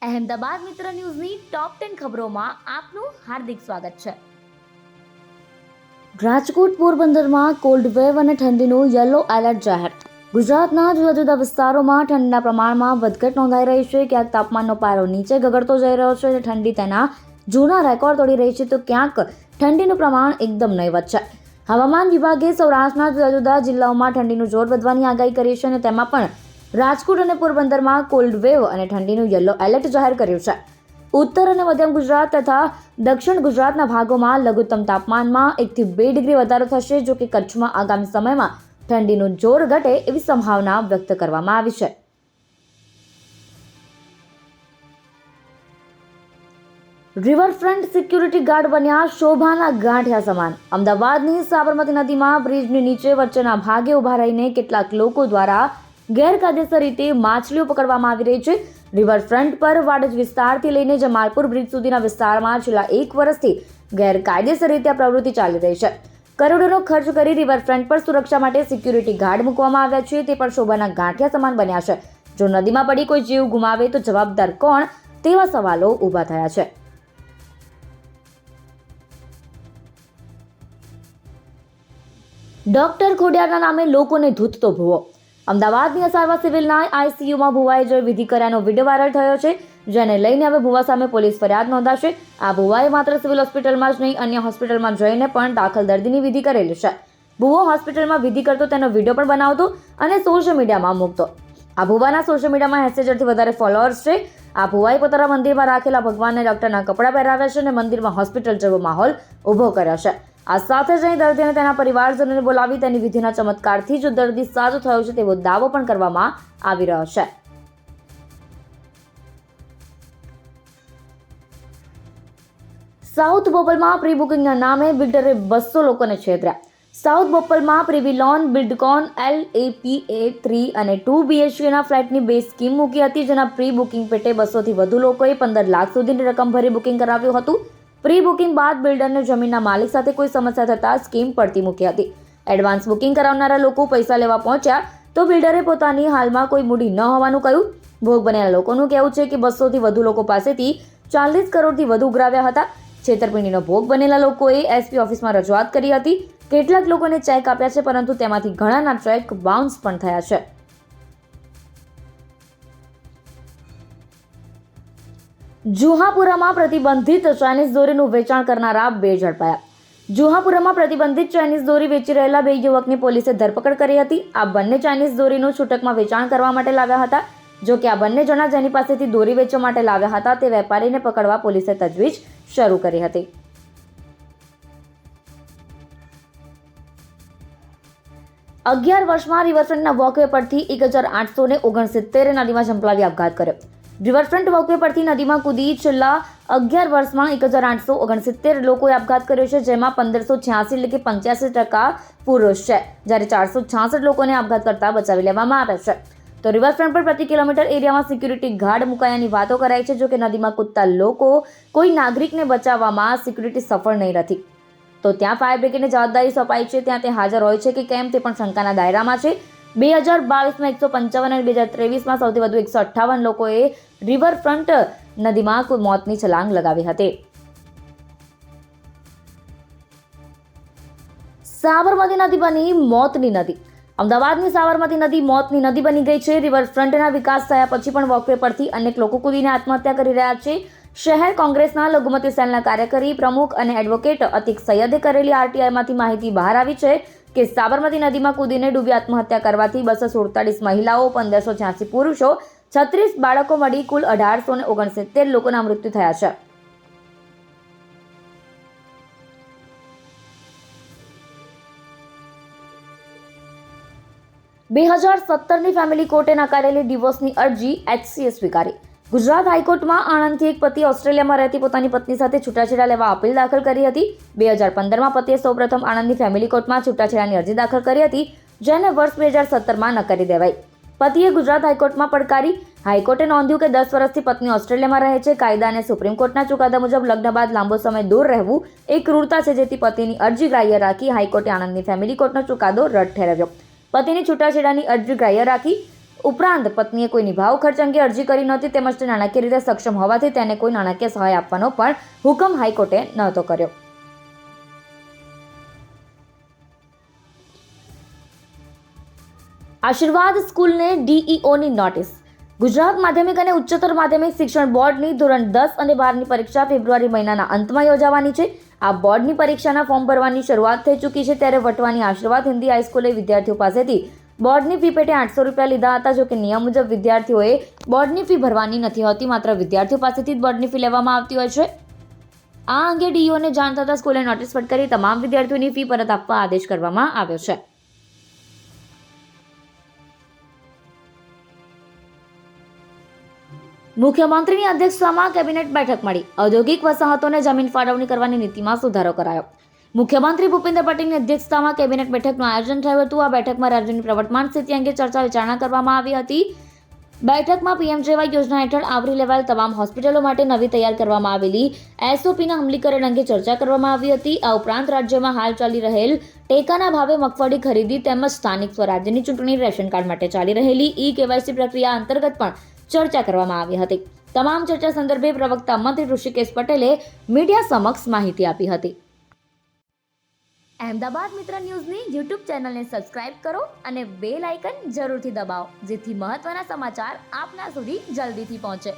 અહેમદાબાદ મિત્ર ન્યૂઝની ટોપ 10 ખબરોમાં આપનું હાર્દિક સ્વાગત છે. રાજકોટ પોરબંદરમાં કોલ્ડ વેવ અને ઠંડીનું યલો એલર્ટ જાહેર. ગુજરાતના જુદા જુદા વિસ્તારોમાં ઠંડીના પ્રમાણમાં વધઘટ નોંધાઈ રહી છે. ક્યાંક તાપમાનનો પારો નીચે ગગડતો જઈ રહ્યો છે અને ઠંડી તેના જૂના રેકોર્ડ તોડી રહી છે, તો ક્યાંક ઠંડીનું પ્રમાણ એકદમ નહીવત છે. હવામાન વિભાગે સૌરાષ્ટ્રના જુદા જુદા જિલ્લાઓમાં ઠંડીનું જોર વધવાની આગાહી કરી છે અને તેમાં પણ રાજકોટ અને પોરબંદરમાં કોલ્ડ વેવ અને ઠંડીનું યલો એલર્ટ જાહેર કર્યું છે. ઉત્તર અને મધ્યમ ગુજરાત તથા દક્ષિણ ગુજરાતના ભાગોમાં લઘુત્તમ તાપમાનમાં 1 થી 2 ડિગ્રી વધારો થશે. જો કે કચ્છમાં આગામી સમયમાં ઠંડીનું જોર ઘટે એવી સંભાવના વ્યક્ત કરવામાં આવી છે. રિવરફ્રન્ટ સિક્યુરિટી ગાર્ડ બન્યા શોભાના ગાંઠિયા સમાન. અમદાવાદની સાબરમતી નદીમાં બ્રિજની નીચે વચ્ચેના ભાગે ઉભા રહીને કેટલાક લોકો દ્વારા ગેરકાયદેસર રીતે માછલીઓ પકડવામાં આવી રહી છે. રિવરફ્રન્ટ પર વાડજ વિસ્તારથી લઈને જમાલપુર બ્રિજ સુધીના વિસ્તારમાં છેલ્લા 1 વર્ષથી ગેરકાયદેસર રીતે આ પ્રવૃત્તિ ચાલી રહી છે. કરોડોનો ખર્ચ કરી રિવરફ્રન્ટ પર સુરક્ષા માટે સિક્યુરિટી ગાર્ડ મૂકવામાં આવ્યા છે. તે પણ શોભાના ગાંઠિયા સમાન બન્યા છે. જો નદીમાં પડી કોઈ જીવ ગુમાવે તો જવાબદાર કોણ, તેવા સવાલો ઊભા થયા છે. ડોક્ટર ખોડિયારના નામે લોકોને ધૂતતો ભૂવો. અમદાવાદની અસારવા સિવિલના આઈસીયુમાં ભુવાએ જે વિધિ કર્યાનો વિડીયો વાયરલ થયો છે, જેને લઈને હવે ભુવા સામે પોલીસ ફરિયાદ નોંધાશે. આ ભુવાએ માત્ર સિવિલ હોસ્પિટલમાં જ નહીં, અન્ય હોસ્પિટલમાં જઈને પણ દાખલ દર્દીની વિધિ કરેલી છે. ભુવો હોસ્પિટલમાં વિધિ કરતો તેનો વિડીયો પણ બનાવતો અને સોશિયલ મીડિયામાં મૂકતો. આ ભુવાના સોશિયલ મીડિયામાં 80,000થી વધારે ફોલોઅર્સ છે. આ ભુવાએ પોતાના મંદિરમાં રાખેલા ભગવાનને ડોક્ટરના કપડાં પહેરાવ્યા છે અને મંદિરમાં હોસ્પિટલ જેવો માહોલ ઊભો કર્યો છે. આ સાથે જ અહીં દર્દીને તેના પરિવારજનોને બોલાવી તેની વિધિના ચમત્કારથી જ દર્દી સાજો થયો છે તેવો દાવો પણ કરવામાં આવી રહ્યો છે. સાઉથ બોપલમાં પ્રી બુકિંગના નામે બિલ્ડરે 200 લોકોને છેતર્યા. સાઉથ બોપલમાં પ્રિવીલોન બિલ્ડકોન LAPA 3 અને 2 BHKના ફ્લેટની 2 સ્કીમ મૂકી હતી, જેના પ્રી બુકિંગ પેટે 200થી વધુ લોકોએ 15 લાખ સુધીની રકમ ભરી બુકિંગ કરાવ્યું હતું. પ્રી બુકિંગ બાદ બિલ્ડરને જમીનના માલિક સાથે કોઈ સમસ્યા થતાં સ્કીમ પડતી મૂકી હતી. એડવાન્સ બુકિંગ કરાવનારા લોકો પૈસા લેવા પહોંચ્યા તો બિલ્ડરે પોતાની હાલમાં કોઈ મૂડી ન હોવાનું કહ્યું. ભોગ બનેલા લોકોનું કહેવું છે કે 200થી વધુ લોકો પાસેથી 40 કરોડથી વધુ ઉઘરાવ્યા હતા. છેતરપિંડીનો ભોગ બનેલા લોકોએ SP ઓફિસમાં રજૂઆત કરી હતી. કેટલાક લોકોને ચેક આપ્યા છે, પરંતુ તેમાંથી ઘણાના ચેક બાઉન્સ પણ થયા છે. જુહાપુરામાં પ્રતિબંધિત ચાઇનીઝ દોરીનું વેચાણ કરનારા 2 ઝડપાયા. જુહાપુરામાં પ્રતિબંધિત ચાઇનીઝ દોરી વેચી રહેલા 2 યુવકની પોલીસે ધરપકડ કરી હતી. આ બંને ચાઇનીઝ દોરીનું છૂટકમાં વેચાણ કરવા માટે લાવ્યા હતા. જો કે આ બંને જણા જેની પાસેથી દોરી વેચવા માટે લાવ્યા હતા તે વેપારીને પકડવા પોલીસે તજવીજ શરૂ કરી હતી. અગિયાર વર્ષમાં રિવરફ્રન્ટના વોકવે પરથી 1869 નદીમાં ઝંપલાવી આપઘાત કર્યો. રિવરફ્રન્ટ વોકવે પરથી નદીમાં કૂદી છેલ્લા 11 વર્ષમાં 1869 લોકોએ આપઘાત કર્યો છે, જેમાં 1586 એટલે કે 85% પુરુષ છે, જ્યારે 466 લોકોને આપઘાત કરતા બચાવી લેવામાં આવ્યા છે. તો રિવરફ્રન્ટ પર પ્રતિ કિલોમીટર એરિયામાં સિક્યુરિટી ગાર્ડ મુકાયાની વાતો કરાઈ છે. જો કે નદીમાં કૂદતા લોકો કોઈ નાગરિકને બચાવવામાં સિક્યુરિટી સફળ નહીં હતી, તો ત્યાં ફાયર બ્રિગેડને જવાબદારી સોંપાઈ છે. ત્યાં તે હાજર હોય છે કે કેમ તે પણ શંકાના દાયરામાં છે. 2022માં 155 અને 2023માં સૌથી વધુ 158 લોકોએ રિવરફ્રન્ટ નદીમાં કોઈ મોતની છલાંગ લગાવી હતી. સાબરમતી નદી બની મોતની નદી. અમદાવાદની સાબરમતી નદી મોતની નદી બની ગઈ છે. રિવરફ્રન્ટના વિકાસ થયા પછી પણ વોકવે પરથી અનેક લોકો કૂદીને આત્મહત્યા કરી રહ્યા છે. શહેર કોંગ્રેસના લઘુમતી સેલના કાર્યકારી પ્રમુખ અને એડવોકેટ અતિક સૈયદે કરેલી RTIમાંથી માહિતી બહાર આવી છે કે સાબરમતી નદીમાં કૂદીને ડૂબી આત્મહત્યા કરવાથી 247 મહિલાઓ, 1586 પુરુષો, 36 બાળકો મળી કુલ 1869 લોકોના મૃત્યુ થયા છે. ની ફેમિલી કોર્ટે નકારેલી ડિવોર્સની અરજી HCA સ્વીકારી. ગુજરાત હાઈકોર્ટમાં આણંદથી એક પતિએ ઓસ્ટ્રેલિયામાં રહેતી પોતાની પત્ની સાથે છૂટાછેડા લેવા અપીલ દાખલ કરી હતી. 2015માં પતિએ સૌપ્રથમ આણંદની ફેમિલી કોર્ટમાં છૂટાછેડાની અરજી દાખલ કરી હતી, જેને વર્ષ 2017માં નકારી દેવાઈ. પતિએ ગુજરાત હાઈકોર્ટમાં પડકારી. હાઈકોર્ટે નોંધ્યું કે 10 વર્ષથી પત્ની ઓસ્ટ્રેલિયામાં રહે છે. કાયદા અને સુપ્રીમ કોર્ટના ચુકાદા મુજબ લગ્ન બાદ લાંબો સમય દૂર રહેવું એ ક્રૂરતા છે, જેથી પતિની અરજી ગ્રાહ્ય રાખી હાઈકોર્ટે આણંદની ફેમિલી કોર્ટનો ચુકાદો રદ ઠેરવ્યો. પતિની છૂટાછેડાની અરજી ગ્રાહ્ય રાખી ઉપરાંત પત્નીએ કોઈ નિભાવ ખર્ચ અંગે અરજી કરી નહોતી તેમજ તે નાણાકીય રીતે સક્ષમ હોવાથી તેને કોઈ નાણાકીય સહાય આપવાનો પણ હુકમ હાઈકોર્ટે નહોતો કર્યો. આશીર્વાદ સ્કૂલને ડીઈઓની નોટિસ. ગુજરાત માધ્યમિક અને ઉચ્ચતર માધ્યમિક શિક્ષણ બોર્ડની ધોરણ 10 અને 12ની પરીક્ષા ફેબ્રુઆરી મહિનાના અંતમાં યોજાવાની છે. આ બોર્ડની પરીક્ષાના ફોર્મ ભરવાની શરૂઆત થઈ ચૂકી છે. ત્યારે વટવાની આશીર્વાદ હિન્દી હાઈસ્કૂલે વિદ્યાર્થીઓ પાસેથી બોર્ડની ફી પેટે 800 રૂપિયા લીધા હતા. જોકે નિયમ મુજબ વિદ્યાર્થીઓએ બોર્ડની ફી ભરવાની નથી હોતી, માત્ર વિદ્યાર્થીઓ પાસેથી જ બોર્ડની ફી લેવામાં આવતી હોય છે. આ અંગે ડીઈઓને જાણ થતાં સ્કૂલે નોટિસ ફટકારી તમામ વિદ્યાર્થીઓની ફી પરત આપવા આદેશ કરવામાં આવ્યો છે. મુખ્યમંત્રીની અધ્યક્ષતામાં કેબિનેટ બેઠક મળી. ઔદ્યોગિક વસાહતોને જમીન ફાળવણી કરવાની નીતિમાં સુધારો કરાયો. મુખ્યમંત્રી ભૂપેન્દ્ર પટેલની અધ્યક્ષતામાં કેબિનેટ બેઠકનું આયોજન થયું હતું. આ બેઠકમાં રાજ્યની પ્રવર્તમાન સ્થિતિ અંગે ચર્ચા વિચારણા કરવામાં આવી હતી. બેઠકમાં પીએમજેવાય યોજના હેઠળ આવરી લેવાયેલ તમામ હોસ્પિટલો માટે નવી તૈયાર કરવામાં આવેલી એસઓપીના અમલીકરણ અંગે ચર્ચા કરવામાં આવી હતી. આ ઉપરાંત રાજ્યમાં હાલ ચાલી રહેલ ટેકાના ભાવે મગફળી ખરીદી તેમજ સ્થાનિક સ્વરાજ્યની ચૂંટણી રેશન કાર્ડ માટે ચાલી રહેલી ઈ-કેવાયસી પ્રક્રિયા અંતર્ગત પણ ચર્ચા કરવામાં આવી હતી. તમામ ચર્ચા સંદર્ભે પ્રવક્તા મંત્રી ઋષિકેશ પટેલે મીડિયા સમક્ષ માહિતી આપી હતી. અહેમદાબાદ મિત્ર ન્યૂઝની યુટ્યુબ ચેનલને સબસ્ક્રાઇબ કરો અને બેલ આઇકન જરૂરથી દબાવો, જેથી મહત્વના સમાચાર આપના સુધી જલ્દીથી પહોંચે.